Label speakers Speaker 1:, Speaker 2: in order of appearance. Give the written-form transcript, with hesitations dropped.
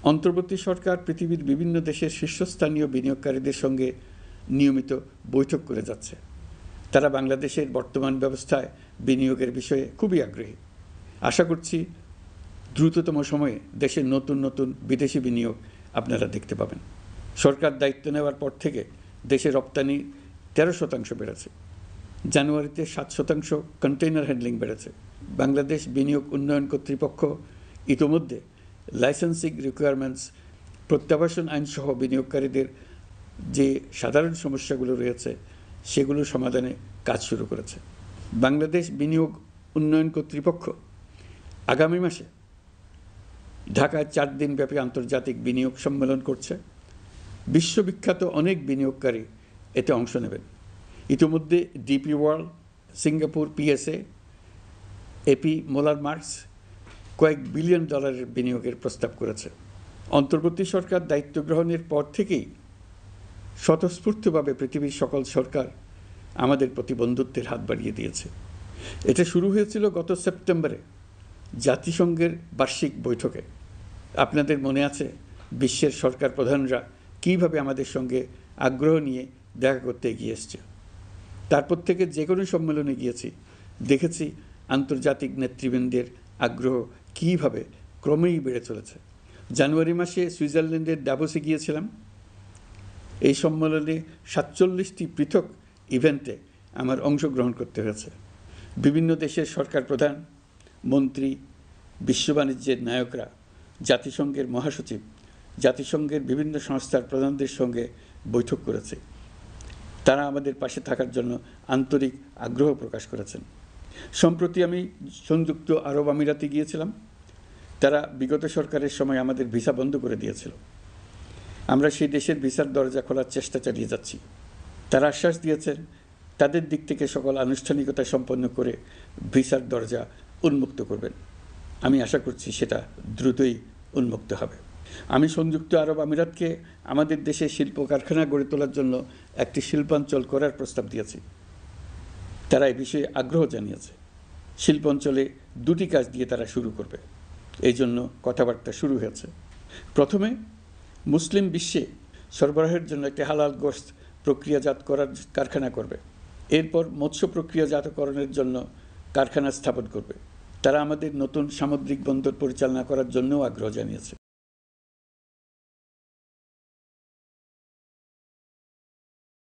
Speaker 1: অন্তর্বর্তী সরকার পৃথিবীর বিভিন্ন দেশের শীর্ষস্থানীয় বিনিয়োগকারীদের সঙ্গে নিয়মিত বৈঠক করে যাচ্ছে। তারা বাংলাদেশের বর্তমান ব্যবস্থায় বিনিয়োগের বিষয়ে খুবই আগ্রহী। আশা করছি দ্রুততম সময়ে দেশের নতুন নতুন বিদেশি বিনিয়োগ আপনারা দেখতে পাবেন। সরকার দায়িত্ব নেওয়ার পর থেকে দেশে রপ্তানি 13% বেড়েছে। জানুয়ারিতে 7% কন্টেইনার হ্যান্ডলিং বেড়েছে। বাংলাদেশ বিনিয়োগ উন্নয়ন কর্তৃপক্ষ ইতোমধ্যে লাইসেন্সিং রিকোয়ারমেন্টস, প্রত্যাবাসন আইনসহ বিনিয়োগকারীদের যে সাধারণ সমস্যাগুলো রয়েছে সেগুলো সমাধানে কাজ শুরু করেছে। বাংলাদেশ বিনিয়োগ উন্নয়ন কর্তৃপক্ষ আগামী মাসে ঢাকায় 4 দিনব্যাপী আন্তর্জাতিক বিনিয়োগ সম্মেলন করছে। বিশ্ববিখ্যাত অনেক বিনিয়োগকারী এতে অংশ নেবেন। ইতিমধ্যে DP world, Singapore PSA, AP Moller Maersk কয়েক বিলিয়ন ডলারের বিনিয়োগের প্রস্তাব করেছে। অন্তর্বর্তী সরকার দায়িত্ব গ্রহণের পর থেকেই স্বতঃস্ফূর্তভাবে পৃথিবীর সকল সরকার আমাদের প্রতি বন্ধুত্বের হাত বাড়িয়ে দিয়েছে। এটা শুরু হয়েছিল গত সেপ্টেম্বরে জাতিসংঘের বার্ষিক বৈঠকে। আপনাদের মনে আছে বিশ্বের সরকার প্রধানরা কীভাবে আমাদের সঙ্গে আগ্রহ নিয়ে দেখা করতে এগিয়ে এসছে। তারপর থেকে যে কোনো সম্মেলনে গিয়েছি, দেখেছি আন্তর্জাতিক নেতৃবৃন্দের আগ্রহ কীভাবে ক্রমেই বেড়ে চলেছে। জানুয়ারি মাসে সুইজারল্যান্ডের ডাভোসে গিয়েছিলাম। এই সম্মেলনে 47টি পৃথক ইভেন্টে আমার অংশগ্রহণ করতে হয়েছে। বিভিন্ন দেশের সরকার প্রধান, মন্ত্রী, বিশ্ব বাণিজ্যের নায়করা, জাতিসংঘের মহাসচিব, জাতিসংঘের বিভিন্ন সংস্থার প্রধানদের সঙ্গে বৈঠক করেছে। তারা আমাদের পাশে থাকার জন্য আন্তরিক আগ্রহ প্রকাশ করেছেন। সম্প্রতি আমি সংযুক্ত আরব আমিরাতে গিয়েছিলাম। তারা বিগত সরকারের সময় আমাদের ভিসা বন্ধ করে দিয়েছিল। আমরা সেই দেশের ভিসার দরজা খোলার চেষ্টা চালিয়ে যাচ্ছি। তারা আশ্বাস দিয়েছেন তাদের দিক থেকে সকল আনুষ্ঠানিকতা সম্পন্ন করে ভিসার দরজা উন্মুক্ত করবেন। আমি আশা করছি সেটা দ্রুতই উন্মুক্ত হবে। আমি সংযুক্ত আরব আমিরাতকে আমাদের দেশে শিল্প কারখানা গড়ে তোলার জন্য একটি শিল্পাঞ্চল করার প্রস্তাব দিয়েছি। তারা এ বিষয়ে আগ্রহ জানিয়েছে। শিল্পাঞ্চলে 2টি কাজ দিয়ে তারা শুরু করবে, এই জন্য কথাবার্তা শুরু হয়েছে। প্রথমে মুসলিম বিশ্বে সরবরাহের জন্য একটি হালাল গোশত প্রক্রিয়াজাত করার কারখানা করবে। এরপর মৎস্য প্রক্রিয়াজাতকরণের জন্য কারখানা স্থাপন করবে। তারা আমাদের নতুন সামুদ্রিক বন্দর পরিচালনা করার জন্যও আগ্রহ জানিয়েছে।